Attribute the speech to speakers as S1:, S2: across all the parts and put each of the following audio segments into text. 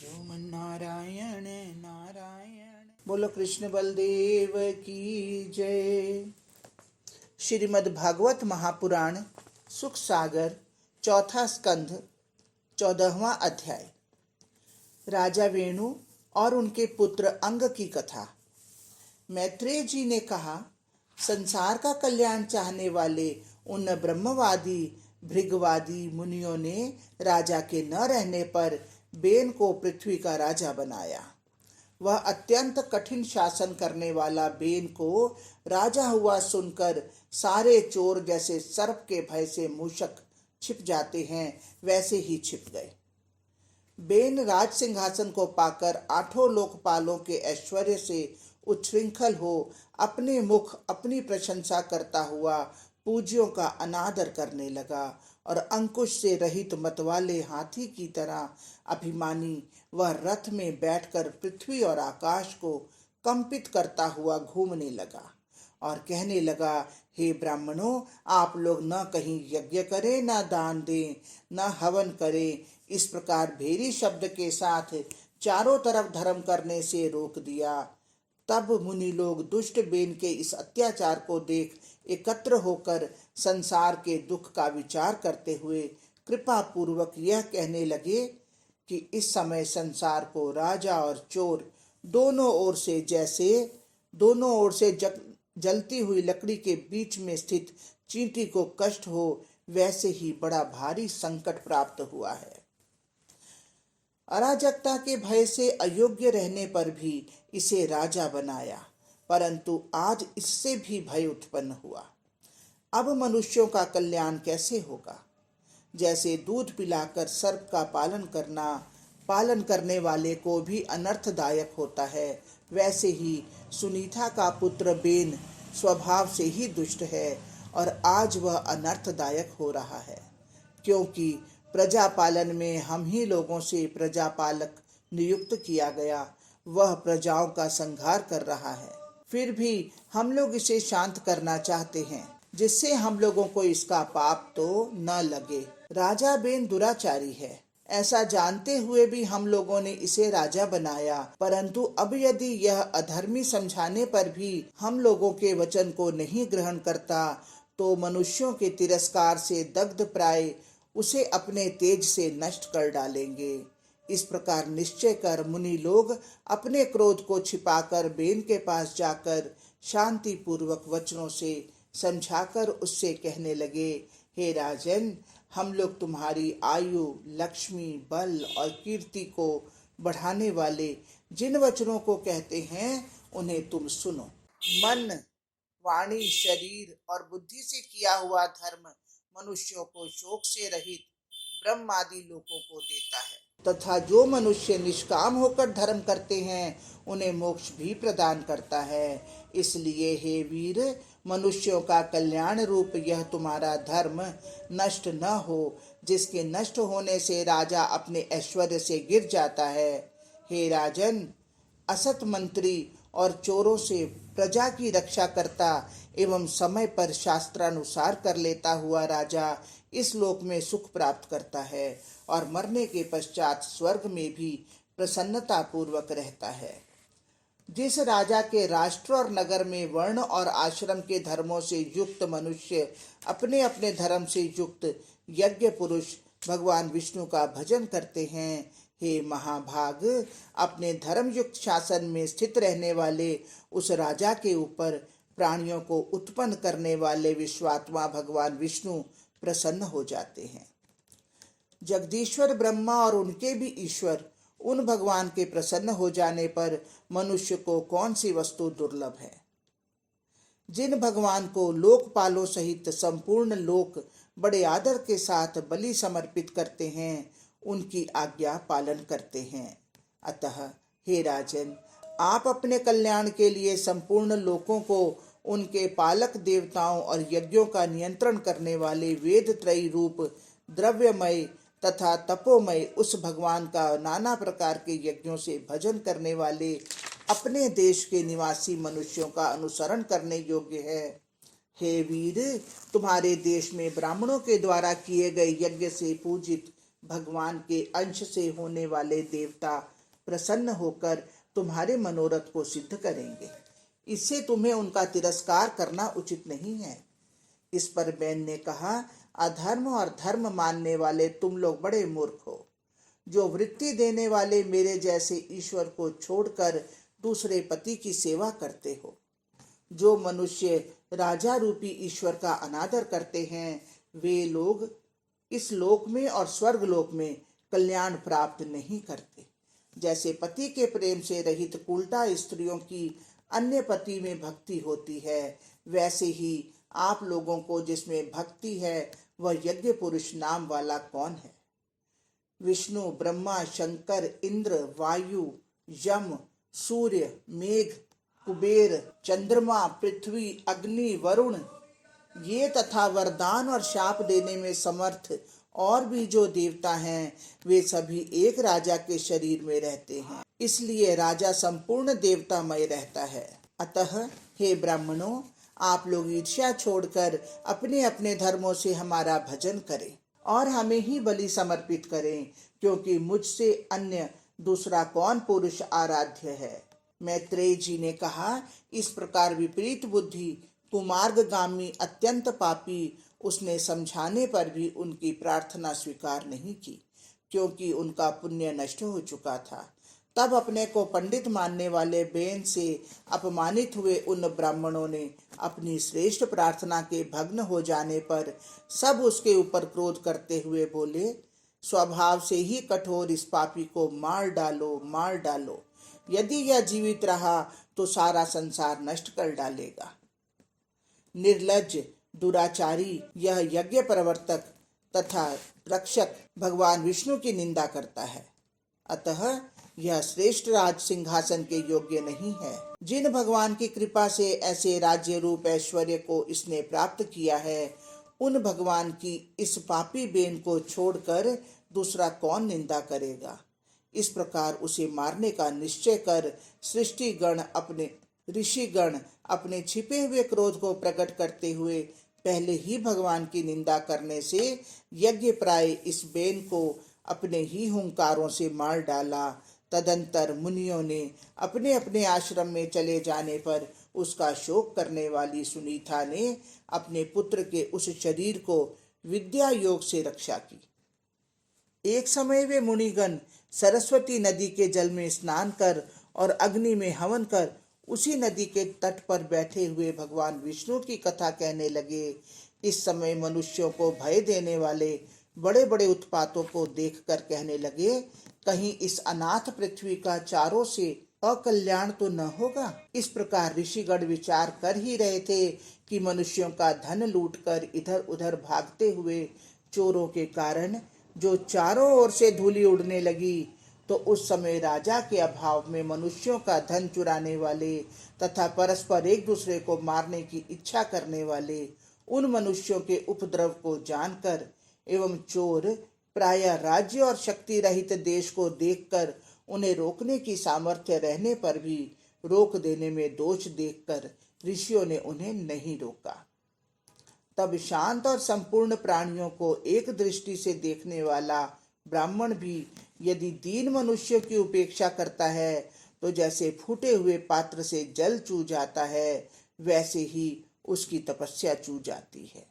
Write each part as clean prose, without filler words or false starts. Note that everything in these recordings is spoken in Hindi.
S1: ओम नारायण नारायण। बोलो कृष्ण बलदेव की जय। श्रीमद् भागवत महापुराण सुख सागर चौथा स्कंध 14वां अध्याय। राजा वेणु और उनके पुत्र अंग की कथा। मैत्रेय जी ने कहा, संसार का कल्याण चाहने वाले उन ब्रह्मवादी भृगवादी मुनियों ने राजा के न रहने पर बेन को पृथ्वी का राजा बनाया। वह अत्यंत कठिन शासन करने वाला बेन को राजा हुआ सुनकर सारे चोर जैसे सर्प के भय से मूषक छिप जाते हैं वैसे ही छिप गए। बेन राज सिंहासन को पाकर 8 लोकपालों के ऐश्वर्य से उच्छृंखल हो अपने मुख अपनी प्रशंसा करता हुआ पूज्यों का अनादर करने लगा और अंकुश से रहित मतवाले हाथी की तरह अभिमानी वह रथ में बैठकर पृथ्वी और आकाश को कंपित करता हुआ घूमने लगा और कहने लगा, हे ब्राह्मणों, आप लोग न कहीं यज्ञ करें, न दान दें, न हवन करें। इस प्रकार भेरी शब्द के साथ चारों तरफ धर्म करने से रोक दिया। तब मुनि लोग दुष्ट बेन के इस अत्याचार को देख एकत्र होकर संसार के दुख का विचार करते हुए कृपा पूर्वक यह कहने लगे कि इस समय संसार को राजा और चोर दोनों ओर से जलती हुई लकड़ी के बीच में स्थित चींटी को कष्ट हो वैसे ही बड़ा भारी संकट प्राप्त हुआ है। अराजकता के भय से अयोग्य रहने पर भी इसे राजा बनाया, परंतु आज इससे भी भय उत्पन्न हुआ। अब मनुष्यों का कल्याण कैसे होगा? जैसे दूध पिलाकर सर्प का पालन करने वाले को भी अनर्थदायक होता है, वैसे ही सुनीता का पुत्र बेन स्वभाव से ही दुष्ट है और आज वह अनर्थदायक हो रहा है, क्योंकि प्रजा पालन में हम ही लोगों से प्रजापालक नियुक्त किया गया। वह प्रजाओं का संहार कर रहा है। फिर भी हम लोग इसे शांत करना चाहते हैं, जिससे हम लोगों को इसका पाप तो न लगे। राजा बेन दुराचारी है, ऐसा जानते हुए भी हम लोगों ने इसे राजा बनाया, परंतु अब यदि यह अधर्मी समझाने पर भी हम लोगों के वचन को नहीं ग्रहण करता तो मनुष्यों के तिरस्कार से दग्ध प्राय उसे अपने तेज से नष्ट कर डालेंगे। इस प्रकार निश्चय कर मुनि लोग अपने क्रोध को छिपाकर बेन के पास जाकर शांति पूर्वक वचनों से समझाकर उससे कहने लगे, हे राजन, हम लोग तुम्हारी आयु, लक्ष्मी, बल और कीर्ति को बढ़ाने वाले जिन वचनों को कहते हैं उन्हें तुम सुनो। मन, वाणी, शरीर और बुद्धि से किया हुआ धर्म मनुष्यों को शोक से रहित ब्रह्मादि लोकों को देता है, तथा जो मनुष्य निष्काम होकर धर्म करते हैं उन्हें मोक्ष भी प्रदान करता है। इसलिए हे वीर, मनुष्यों का कल्याण रूप यह तुम्हारा धर्म नष्ट न हो, जिसके नष्ट होने से राजा अपने ऐश्वर्य से गिर जाता है। हे राजन, असत मंत्री और चोरों से प्रजा की रक्षा करता एवं समय पर शास्त्रानुसार कर लेता हुआ राजा इस लोक में सुख प्राप्त करता है और मरने के पश्चात स्वर्ग में भी प्रसन्नता पूर्वक रहता है। जिस राजा के राष्ट्र और नगर में वर्ण और आश्रम के धर्मों से युक्त मनुष्य अपने अपने धर्म से युक्त यज्ञ पुरुष भगवान विष्णु का भजन करते हैं, हे महाभाग, अपने धर्म युक्त शासन में स्थित रहने वाले उस राजा के ऊपर प्राणियों को उत्पन्न करने वाले विश्वात्मा भगवान विष्णु प्रसन्न हो जाते हैं। जगदीश्वर ब्रह्मा और उनके भी ईश्वर उन भगवान के प्रसन्न हो जाने पर मनुष्य को कौन सी वस्तु दुर्लभ है। जिन भगवान को लोकपालों सहित संपूर्ण लोक बड़े आदर के साथ बलि समर्पित करते हैं, उनकी आज्ञा पालन करते हैं। अतः हे राजन, आप अपने कल्याण के लिए संपूर्ण लोकों को उनके पालक देवताओं और यज्ञों का नियंत्रण करने वाले वेद त्रयी रूप द्रव्यमय तथा तपोमय उस भगवान का नाना प्रकार के यज्ञों से भजन करने वाले अपने देश के निवासी मनुष्यों का अनुसरण करने योग्य है। हे वीर, तुम्हारे देश में ब्राह्मणों के द्वारा किए गए यज्ञ से पूजित भगवान के अंश से होने वाले देवता प्रसन्न होकर तुम्हारे मनोरथ को सिद्ध करेंगे। इससे तुम्हें उनका तिरस्कार करना उचित नहीं है। इस पर बैन ने कहा, अधर्म और धर्म मानने वाले तुम लोग बड़े मूर्ख हो, जो वृत्ति देने वाले मेरे जैसे ईश्वर को छोड़कर दूसरे पति की सेवा करते हो। जो मनुष्य राजा रूपी ईश्वर का अनादर करते हैं, वे लोग इस लोक में और स्वर्ग लोक में कल्याण प्राप्त नहीं करते। जैसे पति के प्रेम से रहित उल्टा स्त्रियों की अन्य पति में भक्ति होती है, वैसे ही आप लोगों को जिसमें भक्ति है वह यज्ञ पुरुष नाम वाला कौन है? विष्णु, ब्रह्मा, शंकर, इंद्र, वायु, यम, सूर्य, मेघ, कुबेर, चंद्रमा, पृथ्वी, अग्नि, वरुण, ये तथा वरदान और शाप देने में समर्थ और भी जो देवता हैं, वे सभी एक राजा के शरीर में रहते हैं। इसलिए राजा संपूर्ण देवतामय रहता है। अतः हे ब्राह्मणों, आप लोग ईर्ष्या छोड़कर अपने अपने धर्मों से हमारा भजन करें और हमें ही बलि समर्पित करें, क्योंकि मुझसे अन्य दूसरा कौन पुरुष आराध्य है। मैत्रेय जी ने कहा, इस प्रकार विपरीत बुद्धि, कुमार्गगामी, अत्यंत पापी, उसने समझाने पर भी उनकी प्रार्थना स्वीकार नहीं की, क्योंकि उनका पुण्य नष्ट हो चुका था। तब अपने को पंडित मानने वाले बेन से अपमानित हुए उन ब्राह्मणों ने अपनी श्रेष्ठ प्रार्थना के भग्न हो जाने पर सब उसके ऊपर क्रोध करते हुए बोले, स्वभाव से ही कठोर इस पापी को मार डालो, मार डालो। यदि यह जीवित रहा तो सारा संसार नष्ट कर डालेगा। निर्लज्ज, दुराचारी, यह यज्ञ प्रवर्तक तथा रक्षक भगवान विष्णु की निंदा करता है। अतः यह श्रेष्ठ राज सिंहासन के योग्य नहीं है। जिन भगवान की कृपा से ऐसे राज्य रूप ऐश्वर्य को इसने प्राप्त किया है, उन भगवान की इस पापी बेन को छोड़कर दूसरा कौन निंदा करेगा। इस प्रकार उसे मारने का निश्चय कर ऋषिगण अपने छिपे हुए क्रोध को प्रकट करते हुए पहले ही भगवान की निंदा करने से यज्ञ प्राय इस बेन को अपने ही हुंकारों से मार डाला। तदंतर मुनियों ने अपने अपने आश्रम में चले जाने पर उसका शोक करने वाली सुनीता ने अपने पुत्र के उस शरीर को विद्या योग से रक्षा की। एक समय वे मुनिगण सरस्वती नदी के जल में स्नान कर और अग्नि में हवन कर उसी नदी के तट पर बैठे हुए भगवान विष्णु की कथा कहने लगे। इस समय मनुष्यों को भय देने वाले बड़े बड़े उत्पातों को देखकर कहने लगे, कहीं इस अनाथ पृथ्वी का चारों से अकल्याण तो न होगा। इस प्रकार ऋषिगण विचार कर ही रहे थे कि मनुष्यों का धन लूटकर इधर उधर भागते हुए चोरों के कारण जो चारों ओर से धूली उड़ने लगी, तो उस समय राजा के अभाव में मनुष्यों का धन चुराने वाले तथा परस्पर एक दूसरे को मारने की इच्छा करने वाले उन मनुष्यों के उपद्रव को जानकर एवं चोर प्रायः राज्य और शक्ति रहित देश को देखकर उन्हें रोकने की सामर्थ्य रहने पर भी रोक देने में दोष देखकर ऋषियों ने उन्हें नहीं रोका। तब शांत और संपूर्ण प्राणियों को एक दृष्टि से देखने वाला ब्राह्मण भी यदि दीन मनुष्य की उपेक्षा करता है तो जैसे फूटे हुए पात्र से जल चू जाता है, वैसे ही उसकी तपस्या चू जाती है।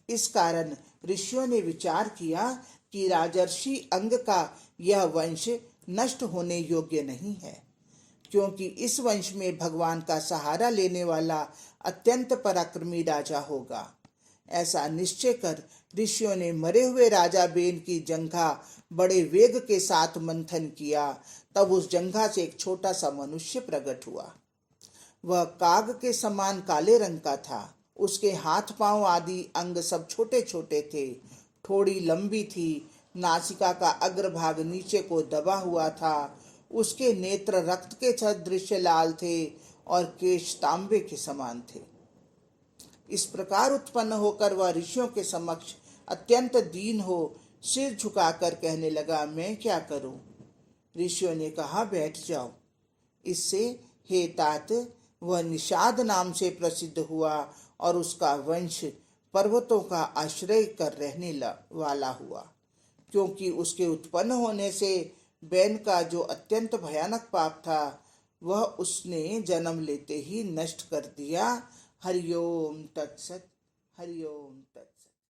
S1: इस कारण ऋषियों ने विचार किया कि राजर्षि अंग का यह वंश नष्ट होने योग्य नहीं है, क्योंकि इस वंश में भगवान का सहारा लेने वाला अत्यंत पराक्रमी राजा होगा। ऐसा निश्चय कर ऋषियों ने मरे हुए राजा बेन की जंघा बड़े वेग के साथ मंथन किया। तब उस जंघा से एक छोटा सा मनुष्य प्रकट हुआ। वह काग के समान काले रंग का था। उसके हाथ पांव आदि अंग सब छोटे छोटे थे। थोड़ी लंबी थी। नासिका का अग्रभाग नीचे को दबा हुआ था। उसके नेत्र रक्त के सदृश लाल थे और केश तांबे के समान थे। इस प्रकार उत्पन्न होकर वह ऋषियों के समक्ष अत्यंत दीन हो सिर झुकाकर कहने लगा, मैं क्या करूं? ऋषियों ने कहा, बैठ जाओ। इससे हे तात, वह निषाद नाम से प्रसिद्ध हुआ और उसका वंश पर्वतों का आश्रय कर रहने वाला हुआ। क्योंकि उसके उत्पन्न होने से बैन का जो अत्यंत भयानक पाप था वह उसने जन्म लेते ही नष्ट कर दिया। हरिओम तत्सत। हरिओम तत्सत।